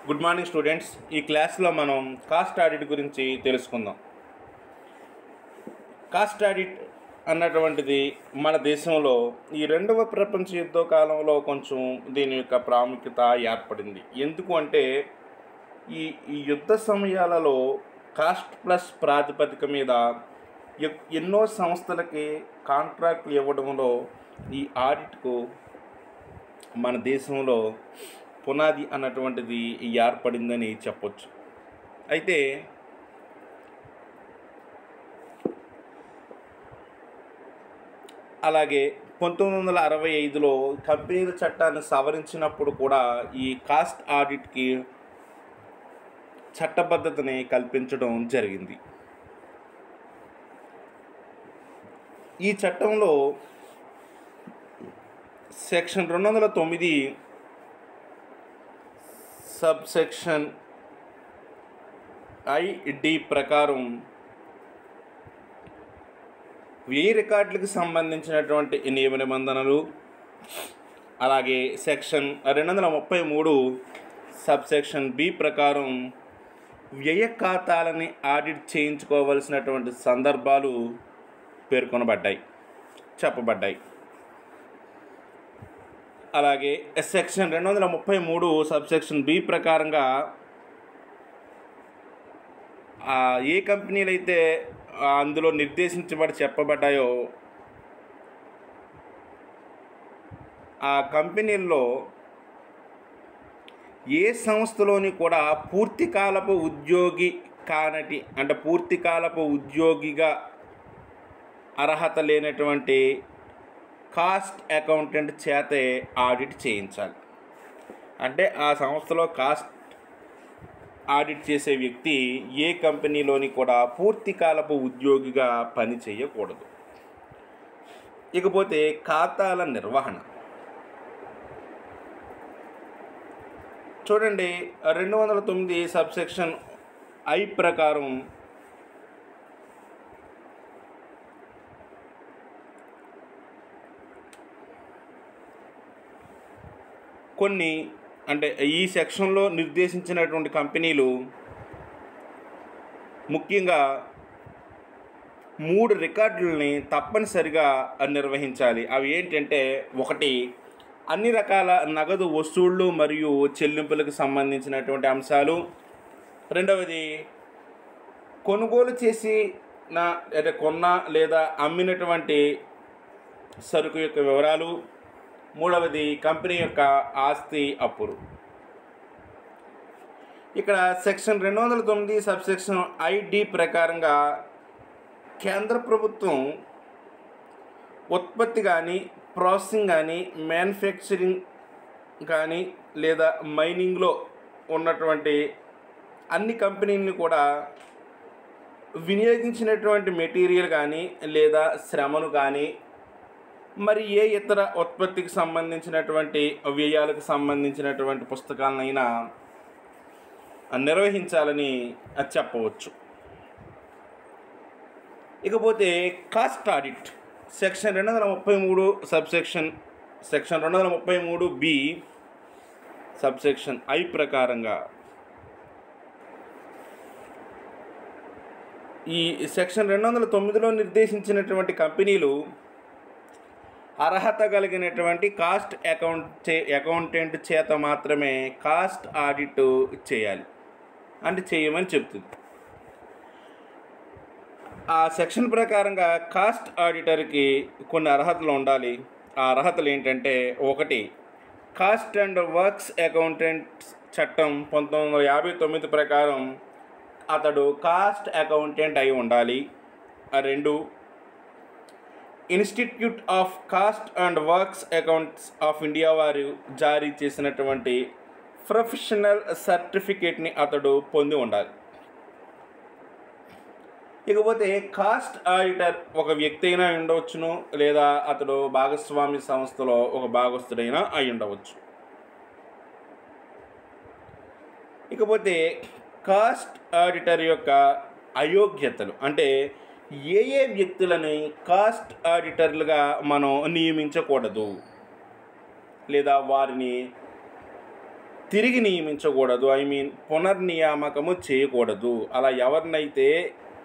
Good morning students. ఈ క్లాస్లో మనం కాస్ట్ ఆడిట్ గురించి తెలుసుకుందాం. కాస్ట్ ఆడిట్ అన్నటువంటిది మన దేశంలో ఈ రెండవ ప్రపంచ యుద్ధ కాలంలో కొంచెం దీని యొక్క ప్రాముఖ్యత ఏర్పడింది. ఎందుకు అంటే ఈ యుద్ధ సమయాలలో కాస్ట్ ప్లస్ ప్రాతిపదిక మీద ఎన్నో సంస్థలకి కాంట్రాక్ట్లు ఇవ్వడంలో ఈ ఆడిట్కు మన దేశంలో పునాది అన్నటువంటిది ఏర్పడిందని చెప్పొచ్చు. అయితే అలాగే 1965లో కంపెనీల చట్టాన్ని సవరించినప్పుడు కూడా ఈ కాస్ట్ ఆడిట్కి చట్టబద్ధతని కల్పించడం జరిగింది. ఈ చట్టంలో సెక్షన్ 209 సబ్సెక్షన్ ఐడి ప్రకారం వ్యయ రికార్డులకు సంబంధించినటువంటి నియమ నిబంధనలు, అలాగే సెక్షన్ 233 సబ్సెక్షన్ బి ప్రకారం వ్యయ ఖాతాలని ఆడిట్ చేయించుకోవలసినటువంటి సందర్భాలు చెప్పబడ్డాయి. అలాగే సెక్షన్ 233 సబ్సెక్షన్ బి ప్రకారంగా ఏ కంపెనీలు అయితే అందులో చెప్పబడ్డాయో ఆ కంపెనీల్లో ఏ సంస్థలోని కూడా పూర్తికాలపు ఉద్యోగిగా అర్హత లేనటువంటి కాస్ట్ అకౌంటెంట్ చేతే ఆడిట్ చేయించాలి. అంటే ఆ సంస్థలో కాస్ట్ ఆడిట్ చేసే వ్యక్తి ఏ కంపెనీలోని కూడా పూర్తికాలపు ఉద్యోగిగా పని చేయకూడదు. ఇకపోతే ఖాతాల నిర్వహణ చూడండి. 209 సబ్సెక్షన్ ఐ ప్రకారం కొన్ని ఈ సెక్షన్లో నిర్దేశించినటువంటి కంపెనీలు ముఖ్యంగా 3 రికార్డులని తప్పనిసరిగా నిర్వహించాలి. అవి ఏంటంటే, 1 అన్ని రకాల నగదు వసూళ్లు మరియు చెల్లింపులకు సంబంధించినటువంటి అంశాలు. 2వది కొనుగోలు కొన్న లేదా అమ్మినటువంటి సరుకు యొక్క వివరాలు. 3వది కంపెనీ యొక్క ఆస్తి అప్పులు. ఇక్కడ సెక్షన్ 209 సబ్సెక్షన్ ఐడి ప్రకారంగా కేంద్ర ప్రభుత్వం ఉత్పత్తి కానీ, ప్రాసెసింగ్ కానీ, మ్యానుఫ్యాక్చరింగ్ కానీ లేదా మైనింగ్లో ఉన్నటువంటి అన్ని కంపెనీలను కూడా వినియోగించినటువంటి మెటీరియల్ కానీ లేదా శ్రమను కానీ మరి ఏ ఇతర ఉత్పత్తికి సంబంధించినటువంటి వ్యయాలకు సంబంధించినటువంటి పుస్తకాలనైనా నిర్వహించాలని చెప్పవచ్చు. ఇకపోతే cost audit section 233 section 233 B subsection i ప్రకారంగా ఈ సెక్షన్ 209లో నిర్దేశించినటువంటి కంపెనీలు అర్హత కలిగినటువంటి కాస్ట్ అకౌంటెంట్ చేత మాత్రమే కాస్ట్ ఆడిట్ చేయమని చెప్తుంది. ఆ సెక్షన్ ప్రకారంగా కాస్ట్ ఆడిటర్కి కొన్ని అర్హతలు ఉండాలి. ఆ అర్హతలు ఏంటంటే, 1 కాస్ట్ అండ్ వర్క్స్ అకౌంటెంట్ చట్టం 1959 ప్రకారం అతడు కాస్ట్ అకౌంటెంట్ అయి ఉండాలి. 2 institute of cost and works accounts of India వారు జారీ చేసినటువంటి ప్రొఫెషనల్ సర్టిఫికేట్ని అతడు పొంది ఉండాలి. ఇకపోతే కాస్ట్ ఆడిటర్ ఒక వ్యక్తి అయినా ఉండవచ్చును, లేదా అతడు భాగస్వామి సంస్థలో ఒక భాగస్థుడైనా అయి ఉండవచ్చు. ఇకపోతే కాస్ట్ ఆడిటర్ యొక్క అయోగ్యతలు అంటే ఏ వ్యక్తులని కాస్ట్ ఆడిటర్లుగా మనం నియమించకూడదు లేదా వారిని తిరిగి నియమించకూడదు, పునర్నియామకము చేయకూడదు. అలా ఎవరినైతే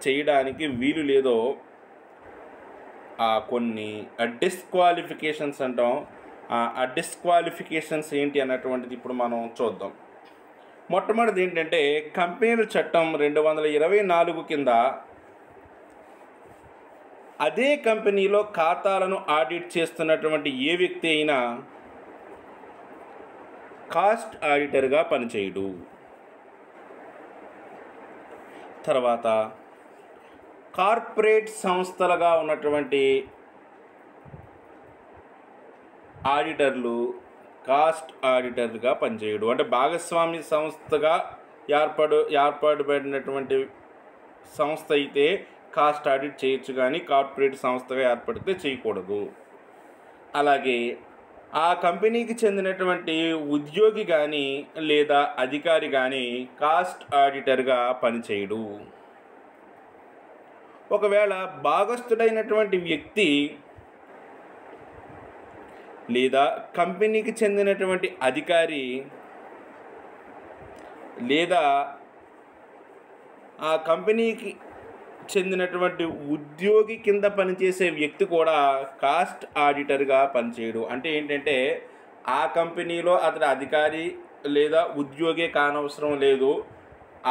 చేయడానికి వీలు లేదో కొన్ని డిస్క్వాలిఫికేషన్స్ అంటాం. ఆ డిస్క్వాలిఫికేషన్స్ ఏంటి అన్నటువంటిది ఇప్పుడు మనం చూద్దాం. మొట్టమొదటిది ఏంటంటే, కంపెనీల చట్టం 224 కింద అదే కంపెనీలో ఖాతాలను ఆడిట్ చేస్తున్నటువంటి ఏ వ్యక్తి అయినా కాస్ట్ ఆడిటర్గా పనిచేయడు. తర్వాత కార్పొరేట్ సంస్థలుగా ఉన్నటువంటి ఆడిటర్లు కాస్ట్ ఆడిటర్గా పనిచేయడు. అంటే భాగస్వామి సంస్థగా ఏర్పాటుపడినటువంటి సంస్థ అయితే కాస్ట్ ఆడిట్ చేయొచ్చు, కానీ కార్పొరేట్ సంస్థగా ఏర్పడితే చేయకూడదు. అలాగే ఆ కంపెనీకి చెందినటువంటి ఉద్యోగి కానీ లేదా అధికారి కానీ కాస్ట్ ఆడిటర్గా పనిచేయడు. ఒకవేళ భాగస్థుడైనటువంటి వ్యక్తి లేదా కంపెనీకి చెందినటువంటి అధికారి లేదా ఆ కంపెనీకి చెందినటువంటి ఉద్యోగి కింద పనిచేసే వ్యక్తి కూడా కాస్ట్ ఆడిటర్గా పనిచేయడు. అంటే ఏంటంటే, ఆ కంపెనీలో అతడు అధికారి లేదా ఉద్యోగి కానవసరం లేదు,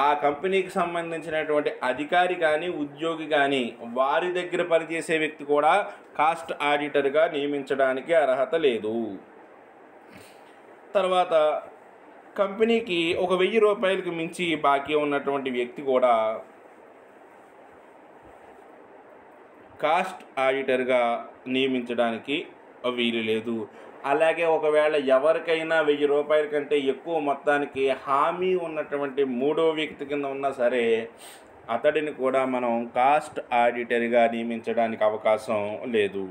ఆ కంపెనీకి సంబంధించినటువంటి అధికారి కానీ ఉద్యోగి కానీ వారి దగ్గర పనిచేసే వ్యక్తి కూడా కాస్ట్ ఆడిటర్గా నియమించడానికి అర్హత లేదు. తర్వాత కంపెనీకి 1000 రూపాయలకు మించి బాకీ ఉన్నటువంటి వ్యక్తి కూడా కాస్ట్ ఆడిటర్గా నియమించడానికి వీలు లేదు. అలాగే ఒకవేళ ఎవరికైనా 1000 రూపాయల కంటే ఎక్కువ మొత్తానికి హామీ ఉన్నటువంటి మూడో వ్యక్తి కింద ఉన్నా సరే అతడిని కూడా మనం కాస్ట్ ఆడిటర్గా నియమించడానికి అవకాశం లేదు.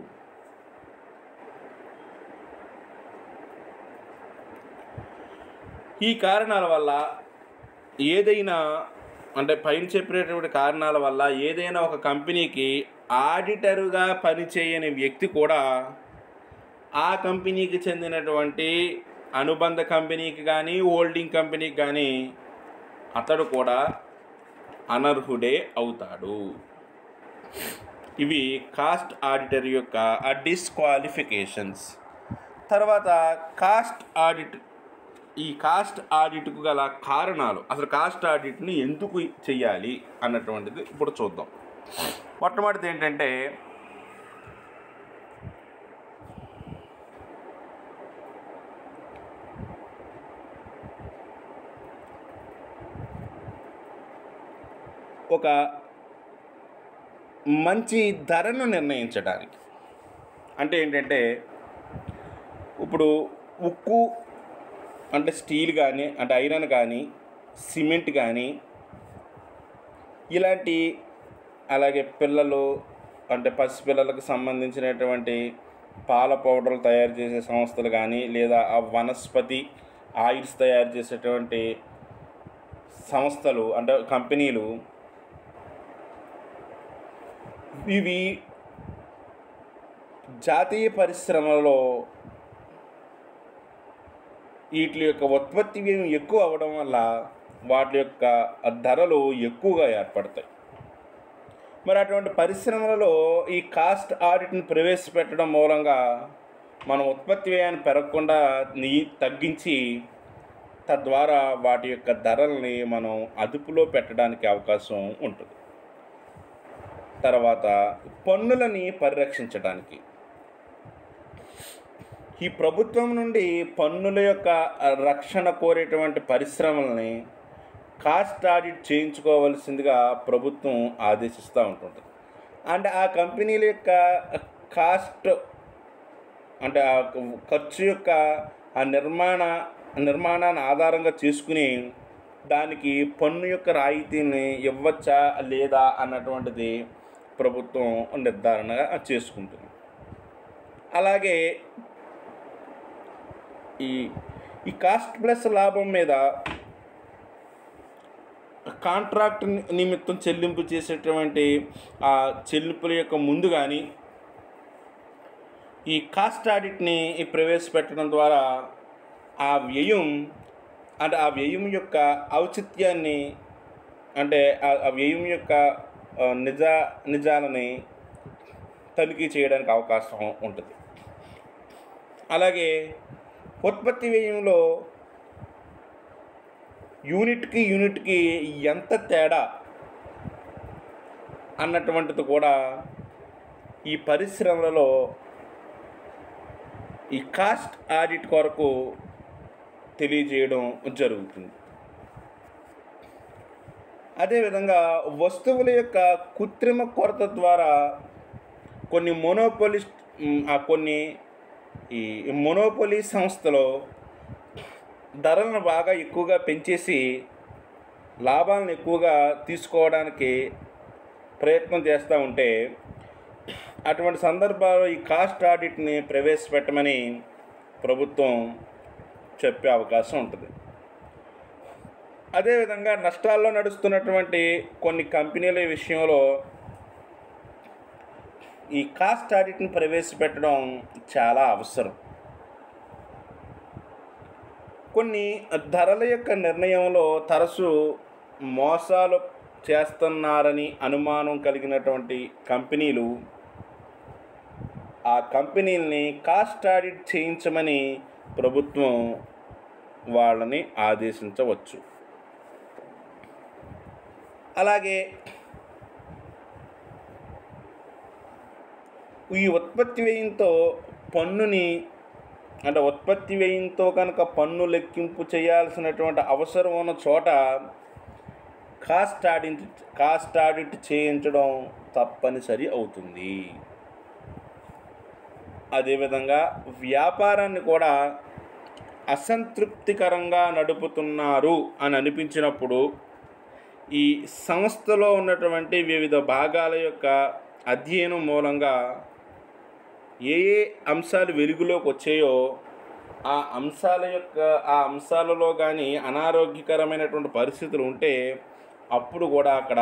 ఈ కారణాల వల్ల ఏదైనా, అంటే పైన చెప్పినటువంటి కారణాల వల్ల ఏదైనా ఒక కంపెనీకి ఆడిటరుగా పనిచేయని వ్యక్తి కూడా ఆ కంపెనీకి చెందినటువంటి అనుబంధ కంపెనీకి కానీ హోల్డింగ్ కంపెనీకి కానీ అతడు కూడా అనర్హుడే అవుతాడు. ఇవి కాస్ట్ ఆడిటర్ యొక్క డిస్క్వాలిఫికేషన్స్. తర్వాత ఈ కాస్ట్ ఆడిట్కు గల కారణాలు, అసలు కాస్ట్ ఆడిట్ని ఎందుకు చేయాలి అన్నటువంటిది ఇప్పుడు చూద్దాం. మొట్టమొదటిది ఏంటంటే, ఒక మంచి ధరను నిర్ణయించడానికి. అంటే ఏంటంటే, ఇప్పుడు ఉక్కు అంటే స్టీల్ కానీ, అంటే ఐరన్ కానీ, సిమెంట్ కానీ ఇలాంటి, అలాగే పిల్లలు అంటే పసిపిల్లలకు సంబంధించినటువంటి పాల పౌడర్లు తయారు చేసే సంస్థలు కానీ, లేదా ఆ వనస్పతి ఆయిల్స్ తయారు చేసేటువంటి సంస్థలు అంటే కంపెనీలు, ఇవి జాతీయ పరిశ్రమలలో వీటి యొక్క ఉత్పత్తి వ్యయం ఎక్కువ అవ్వడం వల్ల వాటి యొక్క ధరలు ఎక్కువగా ఏర్పడతాయి. మరి అటువంటి పరిశ్రమలలో ఈ కాస్ట్ ఆడిట్ని ప్రవేశపెట్టడం మూలంగా మనం ఉత్పత్తి వ్యయాన్ని పెరగకుండా తగ్గించి తద్వారా వాటి యొక్క ధరల్ని మనం అదుపులో పెట్టడానికి అవకాశం ఉంటుంది. తర్వాత పన్నులని పరిరక్షించడానికి, ఈ ప్రభుత్వం నుండి పన్నుల యొక్క రక్షణ కోరేటువంటి పరిశ్రమలని కాస్ట్ ఆడిట్ చేయించుకోవాల్సిందిగా ప్రభుత్వం ఆదేశిస్తూ ఉంటుంది. అంటే ఆ కంపెనీల యొక్క కాస్ట్, అంటే ఆ ఖర్చు యొక్క ఆ నిర్మాణాన్ని ఆధారంగా చేసుకుని దానికి పన్ను యొక్క రాయితీని ఇవ్వచ్చా లేదా అన్నటువంటిది ప్రభుత్వం నిర్ధారణ చేసుకుంటుంది. అలాగే ఈ కాస్ట్ ప్లస్ లాభం మీద కాంట్రాక్ట్ నిమిత్తం చెల్లింపు చేసేటువంటి ఆ చెల్లింపుల యొక్క ముందు కానీ ఈ కాస్ట్ ఆడిట్ని ప్రవేశపెట్టడం ద్వారా ఆ వ్యయం అంటే ఆ వ్యయం యొక్క ఔచిత్యాన్ని, అంటే ఆ వ్యయం యొక్క నిజాలని తనిఖీ చేయడానికి అవకాశం ఉంటుంది. అలాగే ఉత్పత్తి వ్యయంలో యూనిట్కి ఎంత తేడా అన్నటువంటిది కూడా ఈ పరిశ్రమలలో ఈ కాస్ట్ ఆడిట్ కొరకు తెలియజేయడం జరుగుతుంది. అదేవిధంగా వస్తువుల యొక్క కృత్రిమ కొరత ద్వారా కొన్ని మొనోపోలీ సంస్థలు ధరలను బాగా ఎక్కువగా పెంచేసి లాభాలను ఎక్కువగా తీసుకోవడానికి ప్రయత్నం చేస్తూ ఉంటే, అటువంటి సందర్భాల్లో ఈ కాస్ట్ ఆడిట్ని ప్రవేశపెట్టమని ప్రభుత్వం చెప్పే అవకాశం ఉంటుంది. అదేవిధంగా నష్టాల్లో నడుస్తున్నటువంటి కొన్ని కంపెనీల విషయంలో ఈ కాస్ట్ ఆడిట్ని ప్రవేశపెట్టడం చాలా అవసరం. కొన్ని ధరల యొక్క నిర్ణయంలో తరచు మోసాలు చేస్తున్నారని అనుమానం కలిగినటువంటి కంపెనీలు ఆ కంపెనీలని కాస్ట్ ఆడిట్ చేయించమని ప్రభుత్వం వాళ్ళని ఆదేశించవచ్చు. అలాగే ఈ ఉత్పత్తి వ్యయంతో ఉత్పత్తి వ్యయంతో కనుక పన్ను లెక్కింపు చేయాల్సినటువంటి అవసరం ఉన్న చోట కాస్ట్ ఆడిట్ చేయించడం తప్పనిసరి అవుతుంది. అదేవిధంగా వ్యాపారాన్ని కూడా అసంతృప్తికరంగా నడుపుతున్నారు అని అనిపించినప్పుడు ఈ సంస్థలో ఉన్నటువంటి వివిధ భాగాల యొక్క అధ్యయనం మూలంగా ఏ అంశాలు వెలుగులోకి వచ్చాయో ఆ అంశాలలో కానీ అనారోగ్యకరమైనటువంటి పరిస్థితులు ఉంటే అప్పుడు కూడా అక్కడ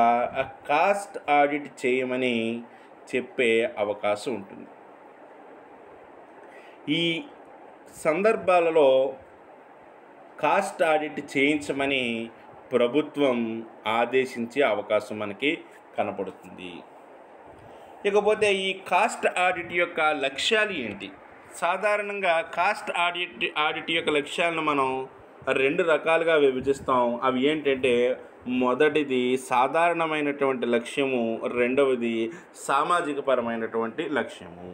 కాస్ట్ ఆడిట్ చేయమని చెప్పే అవకాశం ఉంటుంది. ఈ సందర్భాలలో కాస్ట్ ఆడిట్ చేయించమని ప్రభుత్వం ఆదేశించే అవకాశం మనకి కనపడుతుంది. ఇకపోతే ఈ కాస్ట్ ఆడిట్ యొక్క లక్ష్యాలు ఏంటి? సాధారణంగా కాస్ట్ ఆడిట్ యొక్క లక్ష్యాలను మనం 2 రకాలుగా విభజిస్తాం. అవి ఏంటంటే, మొదటిది సాధారణమైనటువంటి లక్ష్యము, రెండవది సామాజిక పరమైనటువంటి లక్ష్యము.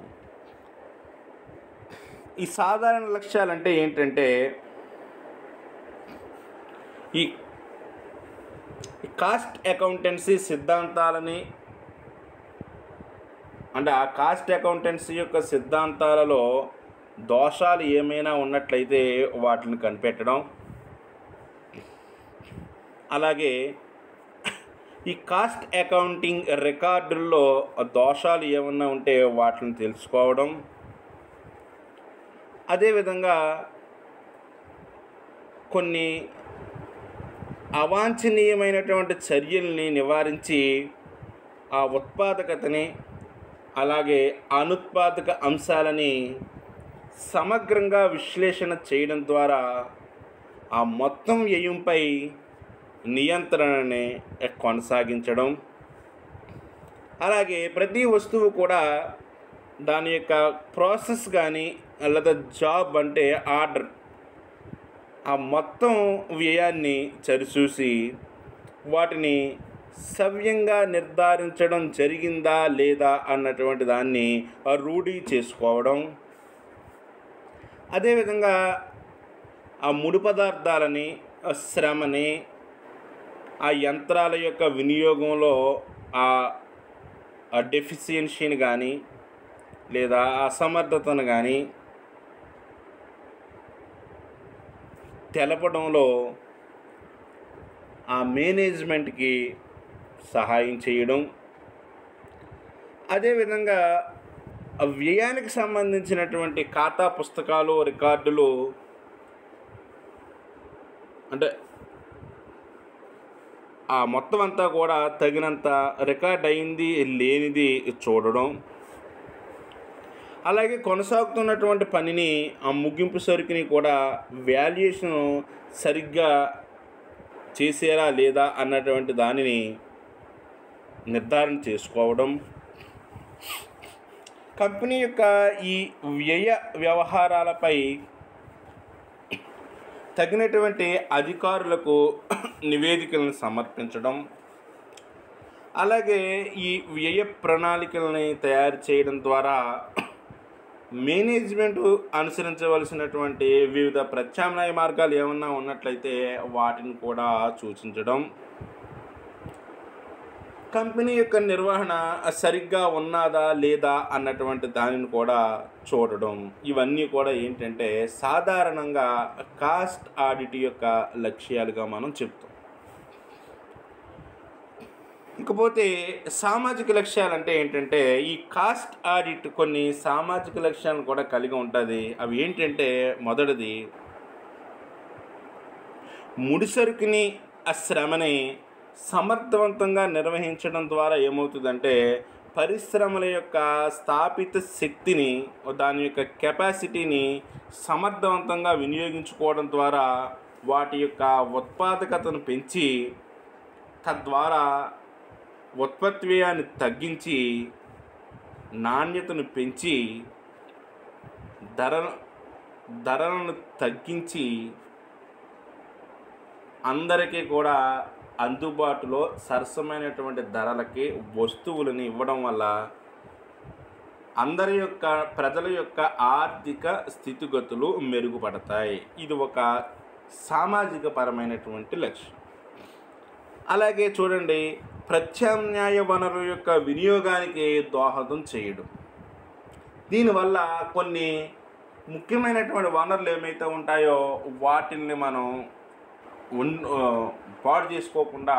ఈ సాధారణ లక్ష్యాలంటే ఏంటంటే, ఈ కాస్ట్ అకౌంటెన్సీ సిద్ధాంతాలని, అంటే ఆ కాస్ట్ అకౌంటెన్సీ యొక్క సిద్ధాంతాలలో దోషాలు ఏమైనా ఉన్నట్లయితే వాటిని కనిపెట్టడం, అలాగే ఈ కాస్ట్ అకౌంటింగ్ రికార్డుల్లో దోషాలు ఏమన్నా ఉంటే వాటిని తెలుసుకోవడం, అదేవిధంగా కొన్ని అవాంఛనీయమైనటువంటి చర్యల్ని నివారించి ఆ ఉత్పాదకతని అలాగే అనుత్పాదక అంశాలని సమగ్రంగా విశ్లేషణ చేయడం ద్వారా ఆ మొత్తం వ్యయంపై నియంత్రణని కొనసాగించడం, అలాగే ప్రతి వస్తువు కూడా దాని యొక్క ప్రాసెస్ కానీ లేదా జాబ్ అంటే ఆర్డర్ ఆ మొత్తం వ్యయాన్ని సరిచూసి వాటిని సవ్యంగా నిర్ధారించడం జరిగిందా లేదా అన్నటువంటి దాన్ని రూఢీ చేసుకోవడం, అదేవిధంగా ఆ ముడి పదార్థాలని, శ్రమని, ఆ యంత్రాల యొక్క వినియోగంలో ఆ డెఫిషియన్సీని కానీ లేదా అసమర్థతను కానీ తెలపడంలో ఆ మేనేజ్మెంట్కి సహాయం చేయడం, అదేవిధంగా వ్యయానికి సంబంధించినటువంటి ఖాతా పుస్తకాలు, రికార్డులు, అంటే ఆ మొత్తం అంతా కూడా తగినంత రికార్డ్ అయింది లేనిది చూడడం, అలాగే కొనసాగుతున్నటువంటి పనిని ఆ ముగింపు సరుకుని కూడా వాల్యుయేషన్ సరిగ్గా చేసారా లేదా అన్నటువంటి దానిని నిర్ధారణ చేసుకోవడం, కంపెనీ యొక్క ఈ వ్యయ వ్యవహారాలపై తగినటువంటి అధికారులకు నివేదికలను సమర్పించడం, అలాగే ఈ వ్యయ ప్రణాళికలని తయారు చేయడం ద్వారా మేనేజ్మెంట్ అనుసరించవలసినటువంటి వివిధ ప్రత్యామ్నాయ మార్గాలు ఏమన్నా ఉన్నట్లయితే వాటిని కూడా సూచించడం, కంపెనీ యొక్క నిర్వహణ సరిగ్గా ఉన్నదా లేదా అన్నటువంటి దానిని కూడా చూడడం. ఇవన్నీ కూడా ఏంటంటే సాధారణంగా కాస్ట్ ఆడిట్ యొక్క లక్ష్యాలుగా మనం చెప్తాం. ఇకపోతే సామాజిక లక్ష్యాలు అంటే ఏంటంటే ఈ కాస్ట్ ఆడిట్ కొన్ని సామాజిక లక్ష్యాలను కూడా కలిగి ఉంటుంది. అవి ఏంటంటే మొదటిది ముడిసరుకుని ఆ శ్రమని సమర్థవంతంగా నిర్వహించడం ద్వారా ఏమవుతుందంటే పరిశ్రమల యొక్క స్థాపిత శక్తిని, దాని యొక్క కెపాసిటీని సమర్థవంతంగా వినియోగించుకోవడం ద్వారా వాటి యొక్క ఉత్పాదకతను పెంచి తద్వారా ఉత్పత్తి వ్యయాన్ని తగ్గించి నాణ్యతను పెంచి ధరలను తగ్గించి అందరికీ కూడా అందుబాటులో సరసమైనటువంటి ధరలకి వస్తువులను ఇవ్వడం వల్ల అందరి యొక్క ప్రజల యొక్క ఆర్థిక స్థితిగతులు మెరుగుపడతాయి. ఇది ఒక సామాజిక పరమైనటువంటి లక్ష్యం. అలాగే చూడండి, ప్రత్యామ్నాయ వనరుల యొక్క వినియోగానికి దోహదం చేయడం. దీనివల్ల కొన్ని ముఖ్యమైనటువంటి వనరులు ఏమైతే ఉంటాయో వాటిని మనం పాడు చేసుకోకుండా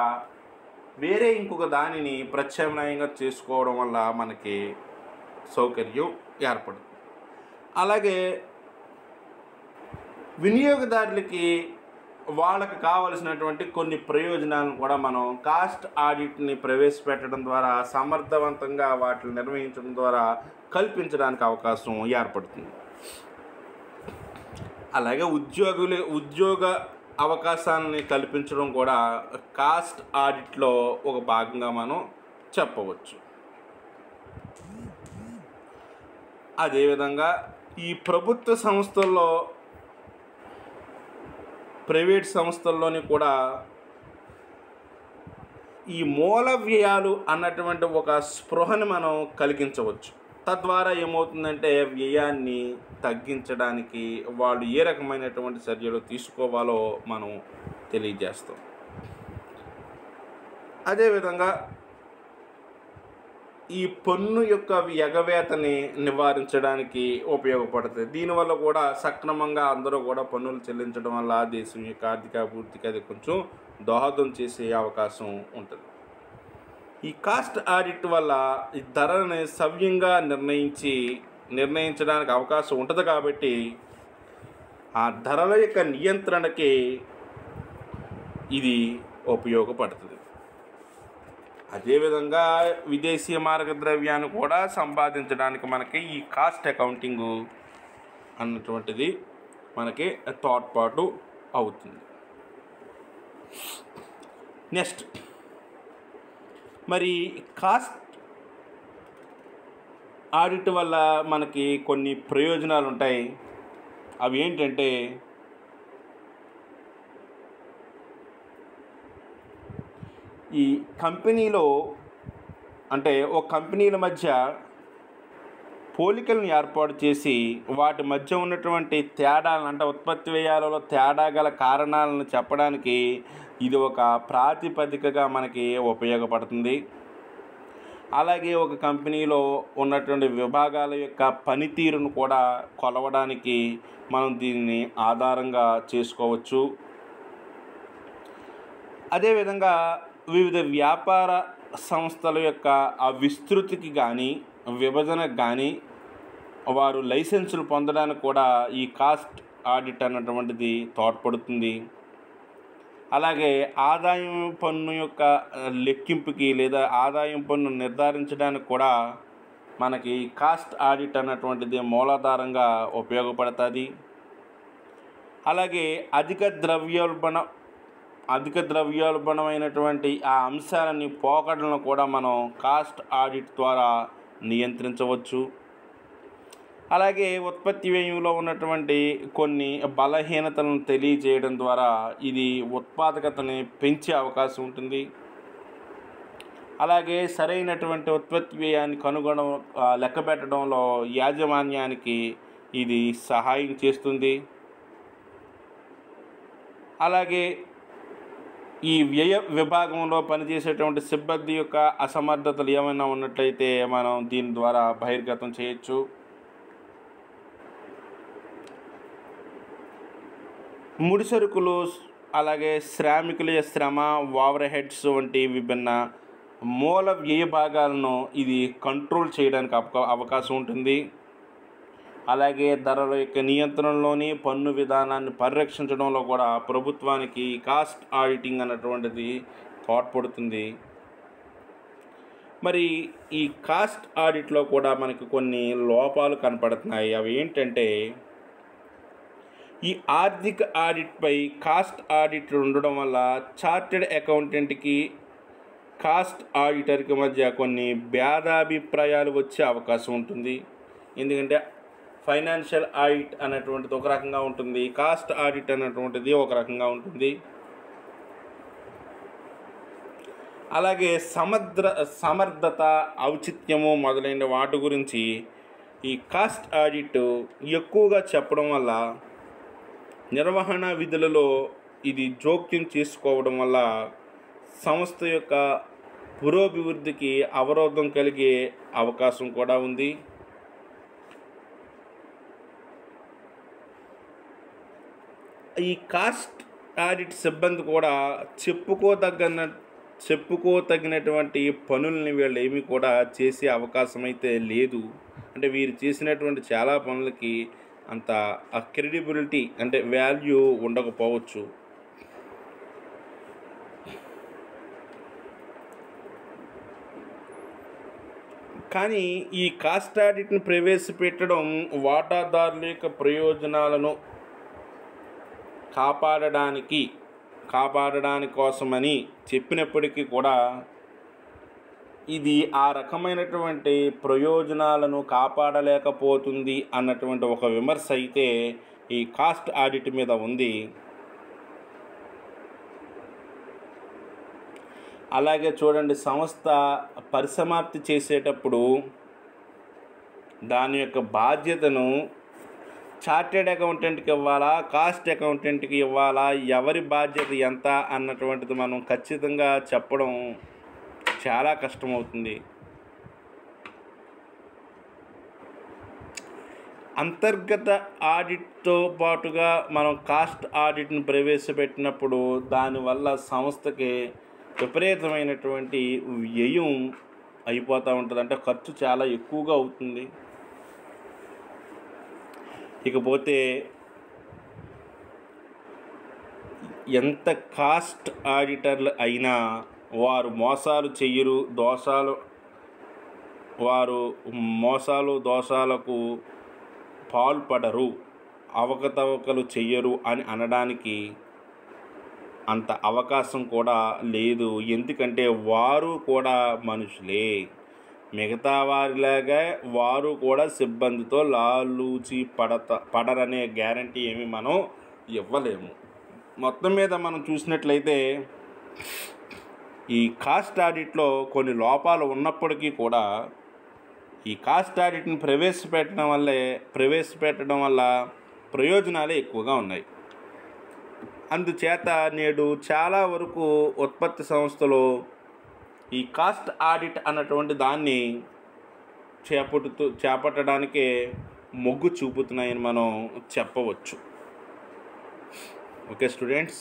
వేరే ఇంకొక దానిని ప్రత్యామ్నాయంగా చేసుకోవడం వల్ల మనకి సౌకర్యం ఏర్పడుతుంది. అలాగే వినియోగదారులకి వాళ్ళకి కావలసినటువంటి కొన్ని ప్రయోజనాలను కూడా మనం కాస్ట్ ఆడిట్ని ప్రవేశపెట్టడం ద్వారా సమర్థవంతంగా వాటిని నిర్వహించడం ద్వారా కల్పించడానికి అవకాశం ఏర్పడుతుంది. అలాగే ఉద్యోగ అవకాశాలని కల్పించడం కూడా కాస్ట్ ఆడిట్లో ఒక భాగంగా మనం చెప్పవచ్చు. అదేవిధంగా ఈ ప్రభుత్వ సంస్థల్లో, ప్రైవేట్ సంస్థల్లోని కూడా ఈ మూల వ్యయాలు అన్నటువంటి ఒక స్పృహని మనం కలిగించవచ్చు. తద్వారా ఏమవుతుందంటే వ్యయాన్ని తగ్గించడానికి వాళ్ళు ఏ రకమైనటువంటి చర్యలు తీసుకోవాలో మనం తెలియజేస్తాం. అదేవిధంగా ఈ పన్ను యొక్క ఎగవేతని నివారించడానికి ఉపయోగపడుతుంది. దీనివల్ల కూడా సక్రమంగా అందరూ కూడా పన్నులు చెల్లించడం వల్ల దేశం యొక్క ఆర్థిక అభివృద్ధికి అది కొంచెం దోహదం చేసే అవకాశం ఉంటుంది. ఈ కాస్ట్ ఆడిట్ వల్ల ఈ ధరని సవ్యంగా నిర్ణయించడానికి అవకాశం ఉంటుంది. కాబట్టి ఆ ధరల యొక్క నియంత్రణకి ఇది ఉపయోగపడుతుంది. అదేవిధంగా విదేశీ మార్గద్రవ్యాన్ని కూడా సంపాదించడానికి మనకి ఈ కాస్ట్ అకౌంటింగు అన్నటువంటిది మనకి తోడ్పాటు అవుతుంది. నెక్స్ట్, మరి కాస్ట్ ఆడిట్ వల్ల మనకి కొన్ని ప్రయోజనాలు ఉంటాయి. అవి ఏంటంటే ఈ కంపెనీలో అంటే ఒక కంపెనీల మధ్య పోలికలను ఏర్పాటు చేసి వాటి మధ్య ఉన్నటువంటి తేడాలను, అంటే ఉత్పత్తి వ్యయాలలో తేడా గల కారణాలను చెప్పడానికి ఇది ఒక ప్రాతిపదికగా మనకి ఉపయోగపడుతుంది. అలాగే ఒక కంపెనీలో ఉన్నటువంటి విభాగాల యొక్క పనితీరును కూడా కొలవడానికి మనం దీన్ని ఆధారంగా చేసుకోవచ్చు. అదేవిధంగా వివిధ వ్యాపార సంస్థల యొక్క ఆ విస్తృతికి కానీ విభజనకు కానీ వారు లైసెన్సులు పొందడానికి కూడా ఈ కాస్ట్ ఆడిట్ అన్నటువంటిది తోడ్పడుతుంది. అలాగే ఆదాయం పన్ను యొక్క లెక్కింపుకి లేదా ఆదాయం పన్ను నిర్ధారించడానికి కూడా మనకి కాస్ట్ ఆడిట్ అన్నటువంటిది మూలాధారంగా ఉపయోగపడుతుంది. అలాగే అధిక ద్రవ్యోల్బణమైనటువంటి ఆ అంశాలని పోకడలను కూడా మనం కాస్ట్ ఆడిట్ ద్వారా నియంత్రించవచ్చు. అలాగే ఉత్పత్తి వ్యయంలో ఉన్నటువంటి కొన్ని బలహీనతలను తెలియజేయడం ద్వారా ఇది ఉత్పాదకతని పెంచే అవకాశం ఉంటుంది. అలాగే సరైనటువంటి ఉత్పత్తి వ్యయాన్ని లెక్కబెట్టడంలో యాజమాన్యానికి ఇది సహాయం చేస్తుంది. అలాగే ఈ వ్యయ విభాగంలో పనిచేసేటువంటి సిబ్బంది యొక్క అసమర్థతలు ఏమైనా ఉన్నట్లయితే మనం దీని ద్వారా బహిర్గతం చేయొచ్చు. ముడి సరుకులు, అలాగే శ్రామికుల శ్రమ, ఓవర్ హెడ్స్ వంటి విభిన్న మూల వ్యయ భాగాలను ఇది కంట్రోల్ చేయడానికి అవకాశం ఉంటుంది. అలాగే ధరల యొక్క నియంత్రణలోని పన్ను విధానాన్ని పరిరక్షించడంలో కూడా ప్రభుత్వానికి కాస్ట్ ఆడిటింగ్ అన్నటువంటిది తోడ్పడుతుంది. మరి ఈ కాస్ట్ ఆడిట్లో కూడా మనకి కొన్ని లోపాలు కనపడుతున్నాయి. అవి ఏంటంటే, ఈ ఆర్థిక ఆడిట్పై కాస్ట్ ఆడిట్ ఉండడం వల్ల చార్టెడ్ అకౌంటెంట్కి కాస్ట్ ఆడిటర్కి మధ్య కొన్ని భేదాభిప్రాయాలు వచ్చే అవకాశం ఉంటుంది. ఎందుకంటే ఫైనాన్షియల్ ఆడిట్ అనేటువంటిది ఒక రకంగా ఉంటుంది, కాస్ట్ ఆడిట్ అనేటువంటిది ఒక రకంగా ఉంటుంది. అలాగే సమర్థత, ఔచిత్యము మొదలైన వాటి గురించి ఈ కాస్ట్ ఆడిట్ ఎక్కువగా చెప్పడం వల్ల నిర్వహణ విధులలో ఇది జోక్యం చేసుకోవడం వల్ల సంస్థ యొక్క పురోభివృద్ధికి అవరోధం కలిగే అవకాశం కూడా ఉంది. ఈ కాస్ట్ ఆడిట్ సిబ్బంది కూడా చెప్పుకోతగినటువంటి పనుల్ని వీళ్ళు ఏమీ కూడా చేసే అవకాశం అయితే లేదు. అంటే వీరు చేసినటువంటి చాలా పనులకి అంత క్రెడిబిలిటీ అంటే వాల్యూ ఉండకపోవచ్చు. కానీ ఈ కాస్ట్ ఆడిట్ని ప్రవేశపెట్టడం వాటాదారుల యొక్క ప్రయోజనాలను కాపాడడానికి కోసమని చెప్పినప్పటికీ కూడా ఇది ఆ రకమైనటువంటి ప్రయోజనాలను కాపాడలేకపోతుంది అన్నటువంటి ఒక విమర్శ అయితే ఈ కాస్ట్ ఆడిట్ మీద ఉంది. అలాగే చూడండి, సంస్థ పరిసమాప్తి చేసేటప్పుడు దాని యొక్క బాధ్యతను చార్టెడ్ అకౌంటెంట్కి ఇవ్వాలా, కాస్ట్ అకౌంటెంట్కి ఇవ్వాలా, ఎవరి బాధ్యత ఎంత అన్నటువంటిది మనం ఖచ్చితంగా చెప్పడం చాలా కష్టమవుతుంది. అంతర్గత ఆడిట్తో పాటుగా మనం కాస్ట్ ఆడిట్ని ప్రవేశపెట్టినప్పుడు దానివల్ల సంస్థకి విపరీతమైనటువంటి వ్యయం అయిపోతూ ఉంటుంది. అంటే ఖర్చు చాలా ఎక్కువగా అవుతుంది. ఇకపోతే ఎంత కాస్ట్ ఆడిటర్లు అయినా వారు దోషాలకు పాల్పడరు, అవకతవకలు చెయ్యరు అని అనడానికి అంత అవకాశం కూడా లేదు. ఎందుకంటే వారు కూడా మనుషులే, మిగతా వారిలాగా వారు కూడా సిబ్బందితో లాలూచి పడరనే గ్యారంటీ ఏమి మనం ఇవ్వలేము. మొత్తం మీద మనం చూసినట్లయితే ఈ కాస్ట్ ఆడిట్లో కొన్ని లోపాలు ఉన్నప్పటికీ కూడా ఈ కాస్ట్ ఆడిట్ని ప్రవేశపెట్టడం వల్ల ప్రయోజనాలే ఎక్కువగా ఉన్నాయి. అందుచేత నేడు చాలా వరకు ఉత్పత్తి సంస్థలు ఈ కాస్ట్ ఆడిట్ అన్నటువంటి దాన్ని చేపట్టడానికే మొగ్గు చూపుతున్నాయని మనం చెప్పవచ్చు. Okay students.